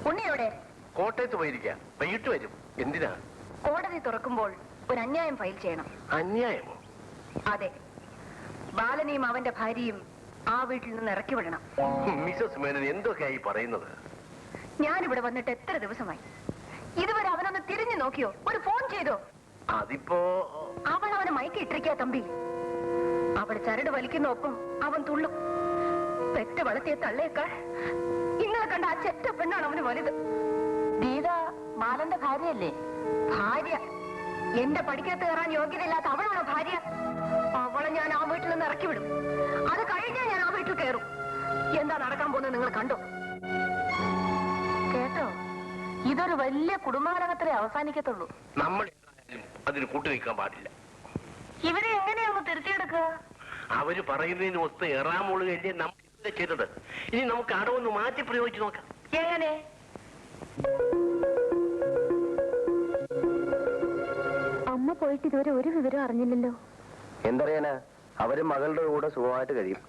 ഉണ്ണിയോടെ കോട്ടയത്ത് പോയിരിക്കാം. വൈകിട്ട് വരും. എന്തിനാ? കോടതി തുറക്കുമ്പോൾ ഒരു അന്യായം ഫയൽ ചെയ്യണം. അന്യായമോ? അതെ. ബാലനെയും അവന്റെ ഭാര്യയും ആ വീട്ടിൽ നിന്ന് ഇറക്കി വിടണം. മിസസ് മേനൻ എന്തൊക്കെയായി പറയുന്നത്? ഞാനിവിടെ വന്നിട്ട് എത്ര ദിവസമായി? ഇതുവരെ അവനൊന്ന് തിരിഞ്ഞു നോക്കിയോ? ഒരു ഫോൺ ചെയ്തോ? അതിപ്പോ അവൾ അവനെ മയക്കിട്ടിരിക്കാ തമ്പി. അവൾ ചരട് വലിക്കുന്ന ഒപ്പം അവൻ തുള്ളും. പെറ്റ് വളർത്തിയ തള്ളയേക്കാൾ ഇന്നലെ കണ്ട ആ ചെറ്റ പെണ്ണാണ് അവന് വലുത്. ഗീത ബാലന്റെ ഭാര്യയല്ലേ? ഭാര്യ. എന്റെ പഠിക്കത്ത് കയറാൻ യോഗ്യതയില്ലാത്ത അവളാണ് ഭാര്യ. അവളെ ഞാൻ ആ വീട്ടിൽ നിന്ന് ഇറക്കി വിടും. അത് കഴിഞ്ഞാൽ ഞാൻ ആ വീട്ടിൽ കയറും. എന്താ നടക്കാൻ പോകുന്നത് നിങ്ങൾ കണ്ടോ? കേട്ടോ? ഇതൊരു വലിയ കുടുംബകലഹത്തിലേ അവസാനിക്കത്തുള്ളൂ. നമ്മൾ അതിന് കൂട്ടുനിൽക്കാൻ പാടില്ല. ഇവരെ എങ്ങനെയാന്ന് തിരുത്തിയെടുക്കുക? അവര് പറയുന്നതിന് ഒത്ത് എറാമൂളുകയല്ലേ നമ്മൾ ഇതുവരെ ചെയ്തത്. ഇനി നമുക്ക് അടവൊന്ന് മാറ്റി പ്രയോഗിച്ചു നോക്കാം. എങ്ങനെ? അമ്മ പോയിട്ട് ഇതുവരെ ഒരു വിവരം അറിഞ്ഞില്ലല്ലോ. എന്തറിയാനാ? അവര് മകളുടെ കൂടെ സുഖമായിട്ട് കഴിയും.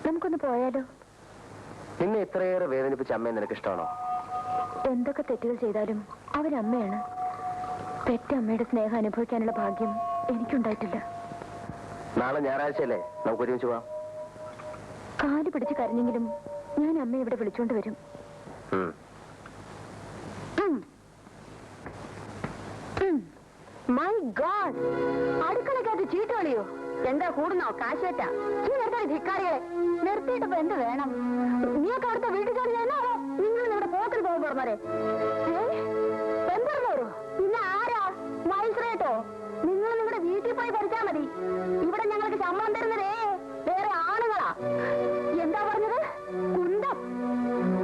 നമുക്കൊന്ന് പോയാലോ? നിന്നെ ഇത്രയേറെ വേദനിപ്പിച്ച അമ്മയെ നിനക്ക് ഇഷ്ടമാണോ? എന്തൊക്കെ തെറ്റുകൾ ചെയ്താലും അവരമ്മയാണ്. പെറ്റമ്മയുടെ സ്നേഹം അനുഭവിക്കാനുള്ള ഭാഗ്യം എനിക്കുണ്ടായിട്ടില്ല. നാളെ ഞായറാഴ്ചയല്ലേ, നമുക്ക് ഒരുമിച്ച് പോവാം. കാല് പിടിച്ച് കരഞ്ഞെങ്കിലും ഞാൻ അമ്മയെ ഇവിടെ വിളിച്ചോണ്ട് വരും. മൈ ഗോഡ്, അടുക്കളക്കകത്ത് ചീട്ട് കളിയോ? എന്താ കൂടുന്നോ? കാശേറ്റാ ധിക്കാരികളെ നിർത്തിയിട്ടപ്പോ എന്ത് വേണം? നീയൊക്കെ അടുത്ത വീട്ടിൽ ജോലി ചെയ്യുന്നാണോ? നിങ്ങൾ നിങ്ങളുടെ പോക്കിൽ പോകും പറഞ്ഞാലേ പെൺപറഞ്ഞോരോ? പിന്നെ ആരാ? മൈസ്രേട്ടോ? നിങ്ങൾ നിങ്ങളുടെ വീട്ടിൽ പോയി ഭരിച്ചാ മതി. ഇവിടെ ഞങ്ങൾക്ക് ശമ്പളം തരുന്നതേ വേറെ ആണുങ്ങളാ. എന്താ പറഞ്ഞത്? കുന്തം.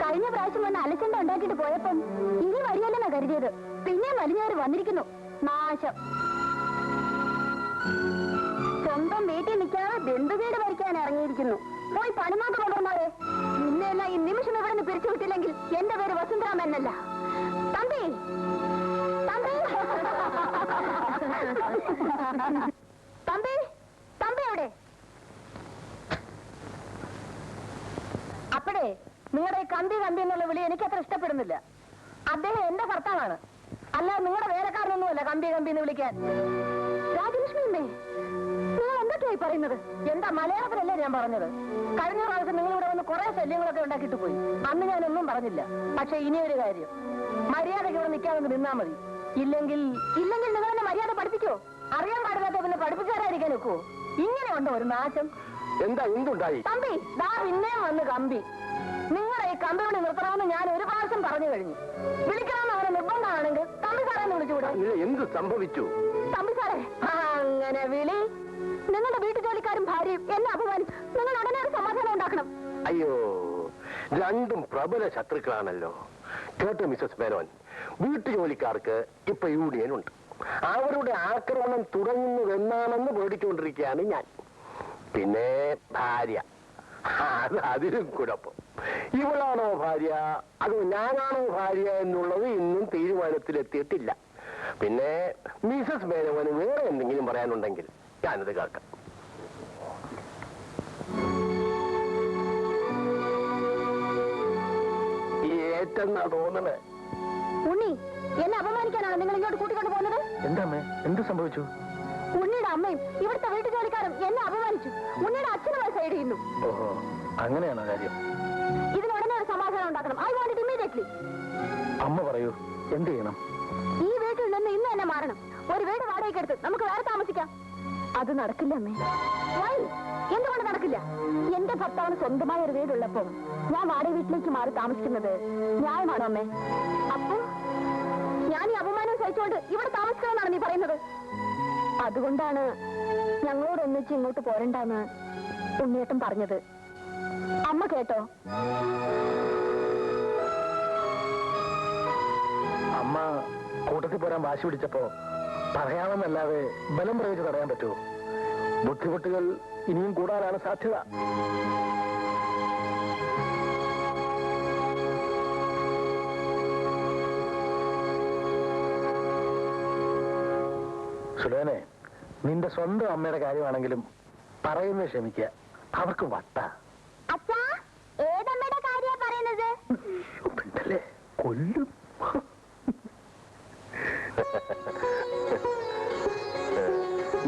കഴിഞ്ഞ പ്രാവശ്യം വന്ന് അലച്ചണ്ട ഉണ്ടാക്കിയിട്ട് പോയപ്പം ഇനി വരികല്ലെന്നാ കരുതിയത്. പിന്നെ വലിഞ്ഞവര് വന്നിരിക്കുന്നു. നാശം. സ്വന്തം വീട്ടിൽ നിൽക്കാതെ ബന്ധുവീട് ഭരിക്കാൻ ഇറങ്ങിയിരിക്കുന്നു. പോയി പണിമാക്ക് കൊണ്ടുവന്നാലേ. നിന്നെല്ലാം ഈ നിമിഷം ഇവിടെ നിന്ന് പിരിച്ചു വിട്ടില്ലെങ്കിൽ എന്റെ പേര് വസുന്ധരാമ എന്നല്ല. തമ്പി തമ്പി തമ്പി തമ്പി എവിടെ? അപ്പഴേ നിങ്ങളുടെ കമ്പി കമ്പി എന്നുള്ള വിളി എനിക്കത്ര ഇഷ്ടപ്പെടുന്നില്ല. അദ്ദേഹം എന്റെ ഭർത്താവാണ്, അല്ല നിങ്ങളുടെ വേലക്കാരനൊന്നുമല്ല കമ്പി കമ്പി എന്ന് വിളിക്കാൻ. രാജലക്ഷ്മി അമ്മേ, നിങ്ങൾ എന്തൊക്കെയായി പറയുന്നത്? എന്താ മലയാളത്തിലല്ലേ ഞാൻ പറഞ്ഞത്? കഴിഞ്ഞ പ്രാവശ്യം നിങ്ങളിവിടെ വന്ന് കുറെ ശല്യങ്ങളൊക്കെ ഉണ്ടാക്കിയിട്ട് പോയി. അന്ന് ഞാനൊന്നും പറഞ്ഞില്ല. പക്ഷെ ഇനിയൊരു കാര്യം, മര്യാദയ്ക്ക് ഇവിടെ നിൽക്കാമെന്ന് നിന്നാ മതി. ഇല്ലെങ്കിൽ നിങ്ങൾ എന്നെ മര്യാദ പഠിപ്പിക്കോ? അറിയാൻ പാടില്ലാത്ത പിന്നെ പഠിപ്പിച്ചാരായിരിക്കാൻ വെക്കുവോ? ഇങ്ങനെ ഉണ്ടോ ഒരു നാശം? എന്താ എന്തുണ്ടായി? തമ്പി ദാ പിന്നെയും വന്ന് കമ്പി. നിങ്ങളെ ഈ കമ്പി വിളി നിർത്തണമെന്ന് ഞാൻ ഒരു പ്രാവശ്യം പറഞ്ഞു കഴിഞ്ഞു. വിളിക്കണമെന്ന് അവരെ നിർബന്ധമാണെങ്കിൽ തമ്പി സാറെന്ന് വിളിച്ചുകൂടെ? എന്ത് സംഭവിച്ചു? തമ്പി സാറേ, അങ്ങനെ വിളി. നിങ്ങളുടെ വീട്ടു ജോലിക്കാരും ഭാര്യയും എന്നെ അപമാനിച്ചു. നിങ്ങൾ ഉടനെ ഒരു സമാധാനം ഉണ്ടാക്കണം. അയ്യോ, രണ്ടും പ്രബല ശത്രുക്കളാണല്ലോ. കേട്ടോ മിസസ് മേനോൻ, വീട്ടു ജോലിക്കാർക്ക് ഇപ്പൊ യൂണിയൻ ഉണ്ട്. അവരുടെ ആക്രമണം തുടങ്ങുന്നതെന്നാണെന്ന് പേടിച്ചുകൊണ്ടിരിക്കുകയാണ് ഞാൻ. പിന്നെ ഭാര്യ, അതിലും കുഴപ്പം. ഇവളാണോ ഭാര്യ അതോ ഞാനാണോ ഭാര്യ എന്നുള്ളത് ഇന്നും തീരുമാനത്തിലെത്തിയിട്ടില്ല. പിന്നെ മിസസ് മേനോന് വേറെ എന്തെങ്കിലും പറയാനുണ്ടെങ്കിൽ ഞാനത് കേൾക്കാം. ഏറ്റെന്നാ തോന്നണേ. ഉണ്ണി, എന്നെ അപമാനിക്കാനാണ് നിങ്ങൾ ഇങ്ങോട്ട് കൂട്ടിക്കൊണ്ട് പോകുന്നത്? എന്താ എന്ത് സംഭവിച്ചു? ഉണ്ണിയുടെ അമ്മയും ഇവിടുത്തെ വീട്ടു ജോലിക്കാരും എന്നെ അപമാനിച്ചു. ഉണ്ണിയുടെ അച്ഛനുമായി സൈഡ് ചെയ്യുന്നു. ഓഹോ, അങ്ങനെയാണോ കാര്യം? ഇതിനുടനെ ഒരു സമാധാനം ഉണ്ടാക്കണം. I want it immediately. അമ്മ പറയൂ, എന്ത് ചെയ്യണം? ഈ വീട്ടിൽ നിന്ന് ഇന്ന് തന്നെ മാറണം. ഒരു വീട് വാടകയ്ക്ക് എടുത്ത് നമുക്ക് വേറെ താമസിക്കാം. അത് നടക്കില്ല അമ്മേ. എന്തുകൊണ്ട് നടക്കില്ല? എന്റെ ഭർത്താവിന് സ്വന്തമായ ഒരു വീടുള്ളപ്പോ ഞാൻ വാടക വീട്ടിലേക്ക് മാറി താമസിക്കുന്നത് ന്യായമാണോ അമ്മേ? അപ്പൊ ഞാൻ ഈ അപമാനം സഹിച്ചുകൊണ്ട് ഇവിടെ താമസിക്കണമെന്നാണ് നീ പറയുന്നത്? അതുകൊണ്ടാണ് ഞങ്ങളോട് ഒന്നിച്ച് ഇങ്ങോട്ട് പോരണ്ടെന്ന് ഉണ്ണിയേട്ടൻ പറഞ്ഞത്. അമ്മ കേട്ടോ? അമ്മ കൂട്ടത്തിൽ പോരാൻ വാശി പിടിച്ചപ്പോ പറയാമെന്നല്ലാതെ ബലം പ്രയോഗിച്ച് തടയാൻ പറ്റുമോ? ബുദ്ധിമുട്ടുകൾ ഇനിയും കൂടാനാണ് സാധ്യത. സുലേനെ, നിന്റെ സ്വന്തം അമ്മയുടെ കാര്യമാണെങ്കിലും പറയുന്നത് ക്ഷമിക്കുക. അവർക്ക് വട്ട. ഏതമ്മയുടെ കാര്യ പറയുന്നത്? കൊല്ലും.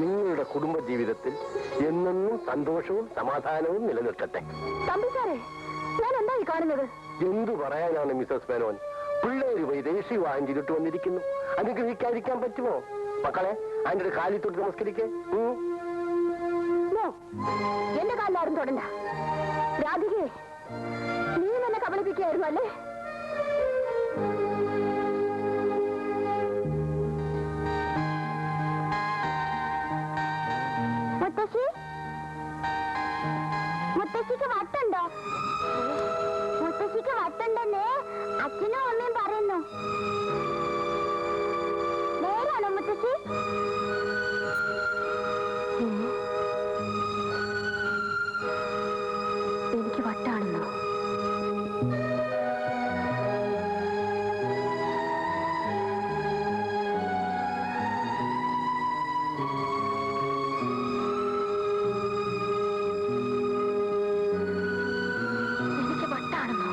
നിങ്ങളുടെ കുടുംബജീവിതത്തിൽ എന്നെന്നും സന്തോഷവും സമാധാനവും നിലനിർത്തട്ടെ. തമ്പി സാറേ, ഞാൻ എന്തായി കാണുന്നത്? എന്തു പറയാനാണ് മിസ്സസ് മേനോൻ? പിള്ളേര് പോയി ദേശീയ വാങ്ങിച്ചിട്ട് വന്നിരിക്കുന്നു. അനുഗ്രഹിക്കാതിരിക്കാൻ പറ്റുമോ? മക്കളെ, അതിന്റെ കാലിൽ തൊട്ട് നമസ്കരിക്കേ. എന്റെ കാലിലാരും തൊടണ്ട. രാധികയെ, നീ എന്നെ കബളിപ്പിക്കുകയായിരുന്നു അല്ലേ? മുത്തശ്ശി, മുത്തശ്ശിക്ക് വട്ടുണ്ടോ? മുത്തശ്ശിക്ക് വട്ടുണ്ടെന്ന് അച്ഛനും അമ്മയും പറയുന്നു. നേരാണോ മുത്തശ്ശി? എനിക്ക് വട്ടാണെന്നോ? എനിക്ക് വട്ടാണെന്നോ?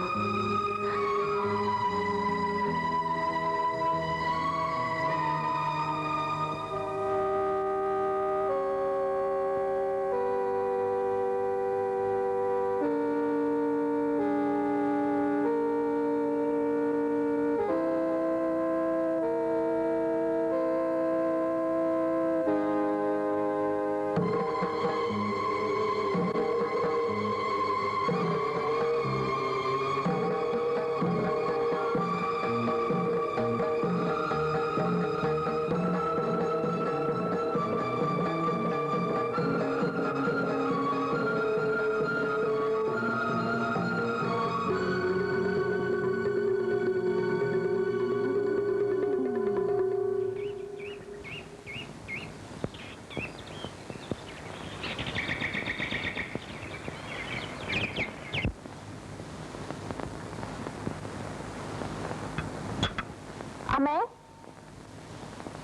അമ്മേ,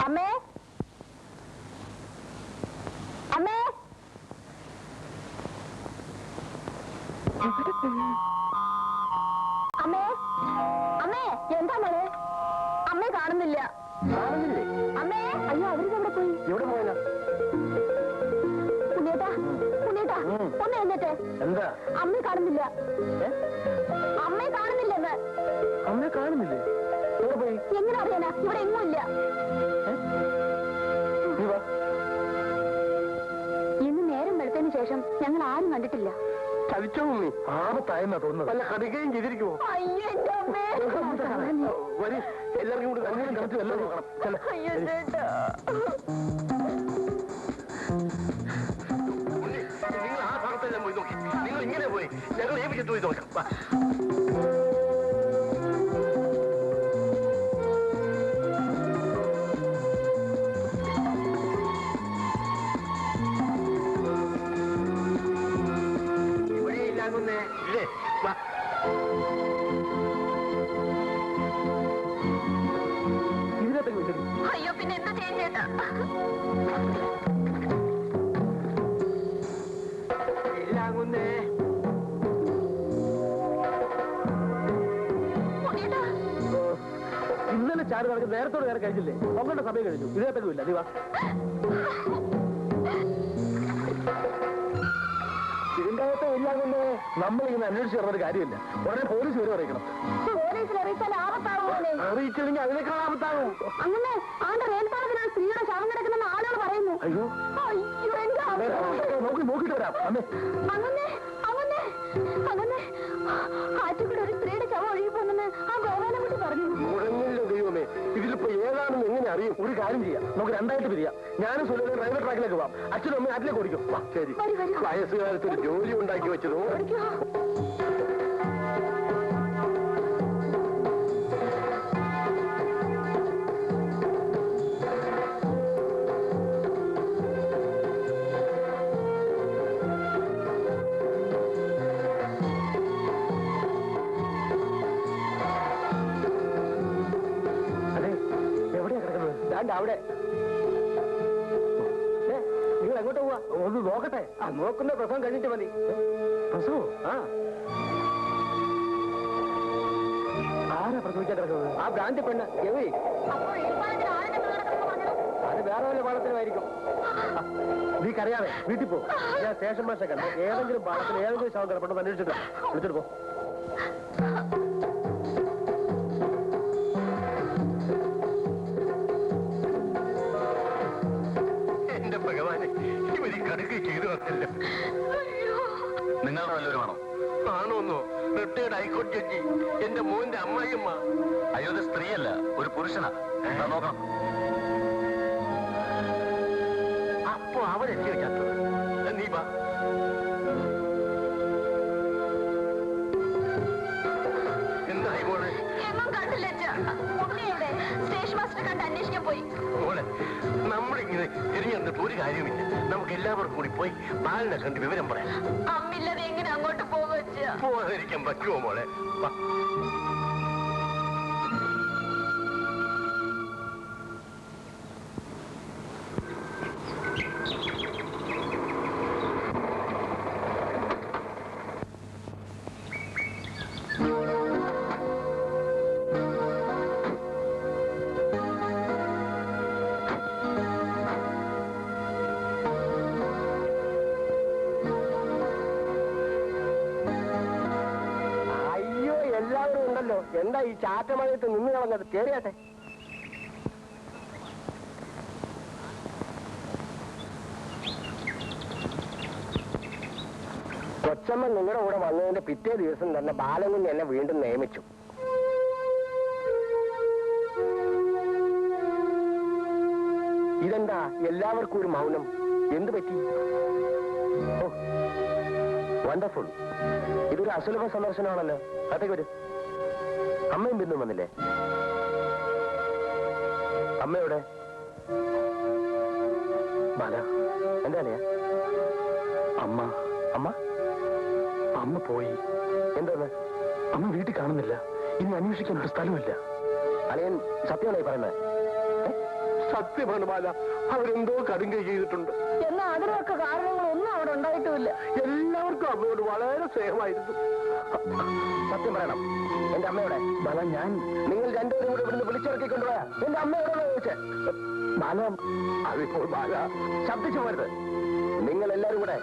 അമ്മേ, അമ്മേ, അമ്മേ, അമ്മേ, എന്താ മോളെ? അമ്മയെ കാണുന്നില്ല. കാണുന്നില്ലേ? അമ്മേ, അയ്യോ, അവരിതെവിടെ പോയി? എവിടെ പോയാ? ഉണ്ണിയേട്ടാ, ഉണ്ണിയേട്ടാ, ഒന്ന് എന്നിട്ട്. എന്താ? അമ്മയെ കാണുന്നില്ല. അമ്മയെ കാണുന്നില്ലെന്ന്. അമ്മയെ കാണുന്നില്ലേ? എവിടെ പോയി? എങ്ങനെ അറിയാനാ? ഇവിടെ എങ്ങും ഇല്ല. ഇന്ന് നേരം വെളുത്തതിന് ശേഷം ഞങ്ങൾ ആരും കണ്ടിട്ടില്ല. ചതിച്ചോ മമ്മി? ആപത്തായെന്നാ തോന്നുന്നത്. അല്ല, കടുകയും ചെയ്തിരിക്കുമോ? അയ്യോ, എന്റെ അമ്മേ. വരി, എല്ലാവർക്കും കൂടി കണ്ണും കളിച്ച് എല്ലാവരും കാണാം. അയ്യോ ചേട്ടാ. നിങ്ങൾ ആ ഭാഗത്തെല്ലാം പോയി നോക്കി. നിങ്ങൾ ഇങ്ങനെ പോയി, ഞങ്ങൾ ഏൽപ്പിച്ചിട്ട് പോയി നോക്കാം. വാ. ഇവിടെയില്ലാകുന്നേ ഇല്ലേ? വാ. ഇതിനകത്തേക്ക് വിട്ടു. അയ്യോ, പിന്നെ എന്താ ചെയ്യാൻ ചേട്ടാ? ഇല്ലാകുന്നേ. ഇന്നലെ ചാടി നടക്ക് നേരത്തോട് കയറി കഴിഞ്ഞില്ലേ? നോക്കേണ്ട സമയം കഴിഞ്ഞു. ഇതിനകത്തേക്കും ഇല്ല. നീ വാ. ഇതിന്റെ അകത്ത് ഇല്ലാകുന്നേ. നമ്മളിങ്ങനെ അന്വേഷിച്ച് പറഞ്ഞൊരു കാര്യമില്ല. ഉടനെ പോലീസ് വരെ അറിയിക്കണം. പോലീസിൽ അറിയിച്ചാൽ ആപത്താവുമല്ലേ? അറിയിച്ചില്ലെങ്കിൽ അതിനേക്കാൾ ആപത്താകും. അങ്ങനെ ആണ്ട് റെയിൽപാളത്തിനാണ് സ്ത്രീയുടെ ശവം കിടക്കുന്നെന്ന് ആളുകൾ പറയുന്നു. അയ്യോ, അയ്യോ, എന്റെ അമ്മേ. നോക്കിട്ട് വരാം. അമ്മേ, അങ്ങനെ അങ്ങനെ അങ്ങനെ ആറ്റുകൂടെ ഒരു സ്ത്രീയുടെ ശവം ഒഴുകി പോകുന്നെന്ന് ആ ഗോപാലൻകുട്ടി പറഞ്ഞു. മുഴങ്ങില്ല ദൈവമേ. ഇതിലിപ്പോ ഏതാണെന്ന് എങ്ങനെ അറിയും? ഒരു കാര്യം ചെയ്യാം, നമുക്ക് രണ്ടായിട്ട് പിരിയാം. ഞാനും സുലഭം റെയിൽവേ ട്രാക്കിലേക്ക് പോവാം. അച്ഛനും അമ്മയും അതിലേക്ക് ഓടിക്കും. ശരി. വയസ്സുകാലത്ത് ഒരു ജോലി ഉണ്ടാക്കി വെച്ചതോ. അവിടെ നിങ്ങൾ എങ്ങോട്ട് പോവാ? ഒന്ന് നോക്കട്ടെ. ആ, നോക്കുന്ന പ്രസവം കഴിഞ്ഞിട്ട് മതി. പ്രസവോ? ആ, ആരാ പ്രസവിച്ചത്? കുടിക്കാൻ കിടക്കുന്നത്? ആ ഭ്രാന്തി പെണ്ണ് ഗവി. അത് വേറെ വല്ല പാടത്തിനുമായിരിക്കും. നീ കരയാതെ വീട്ടിൽ പോ. ഞാൻ സ്റ്റേഷൻ മാസ്റ്റർ കണ്ട ഏതെങ്കിലും പാടത്തിൽ ഏതെങ്കിലും ശവം കിടപ്പുണ്ടെന്ന് അന്വേഷിച്ചിട്ട് വിളിച്ചിട്ട് പോ. എന്റെ ഭഗവാനെ, ഇവര് കടുക്ക് ചെയ്തു വന്നല്ലോ. നിങ്ങളുടെ വല്ലവരുമാണോ? ആണോന്നോ? റിട്ടയർഡ് ഹൈക്കോടതി ജഡ്ജി, എന്റെ മോന്റെ അമ്മായിയമ്മ. അയ്യോ, ഇത് സ്ത്രീയല്ല, ഒരു പുരുഷനാ. നോക്കണം. അപ്പൊ അവരെത്തി വെച്ചത്. നീ വാ. എന്തായി മോളെ? സ്റ്റേഷൻ മാസ്റ്റർ കണ്ട് അന്വേഷിക്കാൻ പോയി. മോളെ, നമ്മളിങ്ങനെ തിരിഞ്ഞിട്ട് ഒരു കാര്യമില്ല. നമുക്ക് എല്ലാവർക്കും കൂടി പോയി ബാലിനെ കണ്ട് വിവരം പറയാം. അമ്മില്ലാതെ എങ്ങനെ അങ്ങോട്ട് പോകുക? പോകാതിരിക്കാൻ പറ്റുമോ മോളെ? വാ. എന്താ ഈ ചാറ്റമഴയത്ത് നിന്ന് കളഞ്ഞത്? കേറിയാട്ടെ. കൊച്ചമ്മ നിങ്ങളുടെ കൂടെ വന്നതിന്റെ പിറ്റേ ദിവസം തന്നെ ബാലകുഞ്ഞ് എന്നെ വീണ്ടും നിയമിച്ചു. ഇതെന്താ എല്ലാവർക്കും ഒരു മൗനം? എന്തു പറ്റി? വണ്ടർഫുൾ. ഇതൊരു അസുലഭ സന്ദർശനമാണല്ലോ. അതൊക്കെ വരും. അമ്മയും ബിന്ദും വന്നില്ലേ? അമ്മയുടെ ബാല എന്താ അമ്മ? അമ്മ അമ്മ പോയി. എന്താണ്? അമ്മ വീട്ടിൽ കാണുന്നില്ല. ഇനി അന്വേഷിക്കാൻ ഒരു സ്ഥലമില്ല. അളിയൻ സത്യമാണോ പറയുന്നത്? സത്യമാണ് ബാല. അവരെന്തോ കടുങ്കൈ ചെയ്തിട്ടുണ്ട്. എന്നാൽ അതിനൊക്കെ കാരണങ്ങളൊന്നും അവിടെ ഉണ്ടായിട്ടുമില്ല. എല്ലാവർക്കും അമ്മയോട് വളരെ സ്നേഹമായിരുന്നു. സത്യം പറയണം. എന്റെ അമ്മയോടെ ബാല, ഞാൻ നിങ്ങൾ രണ്ടുപേരും കൂടെ ഇവിടുന്ന് വിളിച്ചിറക്കിക്കൊണ്ടുപോയാ എന്റെ അമ്മയോടെ ചോദിച്ചേ. ബാല, അതിപ്പോൾ ബാല ശബ്ദിച്ചു പോരുത്. നിങ്ങൾ എല്ലാരും കൂടെ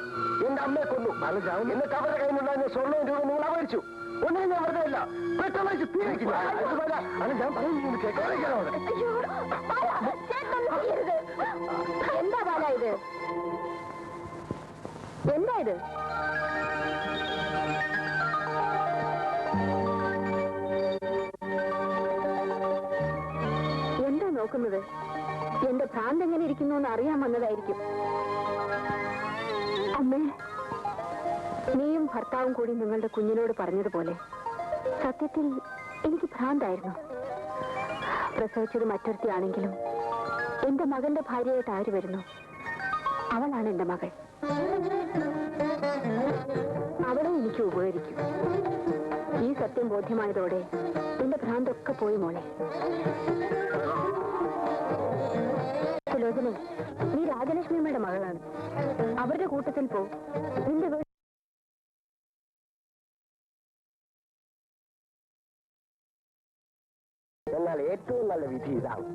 എന്റെ അമ്മയെ കൊന്നു. ബാല ചാവും. എന്നിട്ട് അവരുടെ കയ്യിൽ നിന്നുണ്ടായിരുന്ന സ്വർണ്ണവും രൂപ നിങ്ങൾ അപഹരിച്ചു. ഒന്നും ഞാൻ വെറുതെ ഇല്ല. പെട്ടെന്ന് തീർക്കും. ഞാൻ പറയുന്നത് കേൾക്കാനോ? എന്താ ബാല ഇത്? എന്താ ഇത്? എന്താ നോക്കുന്നത്? എന്റെ ഭ്രാന്ത് എങ്ങനെ ഇരിക്കുന്നു എന്ന് അറിയാൻ വന്നതായിരിക്കും. അമ്മേ, നീയും ഭർത്താവും കൂടി നിങ്ങളുടെ കുഞ്ഞിനോട് പറഞ്ഞതുപോലെ സത്യത്തിൽ എനിക്ക് ഭ്രാന്തായിരുന്നു. പ്രസവിച്ചത് മറ്റൊരുത്തിയാണെങ്കിലും എന്റെ മകന്റെ ഭാര്യയായിട്ട് ആര് വരുന്നു? അവളാണ് എന്റെ മകൾ. അവളെ എനിക്ക് ഉപകരിക്കും. ഈ സത്യം ബോധ്യമായതോടെ എന്റെ ഭ്രാന്തൊക്കെ പോയി മോളെ. സുലോചനെ, നീ രാജലക്ഷ്മിയമ്മയുടെ മകളാണ്. അവരുടെ കൂട്ടത്തിൽ പോ. നിന്റെ എന്നാൽ ഏറ്റവും നല്ല വിധി ഇതാണ്.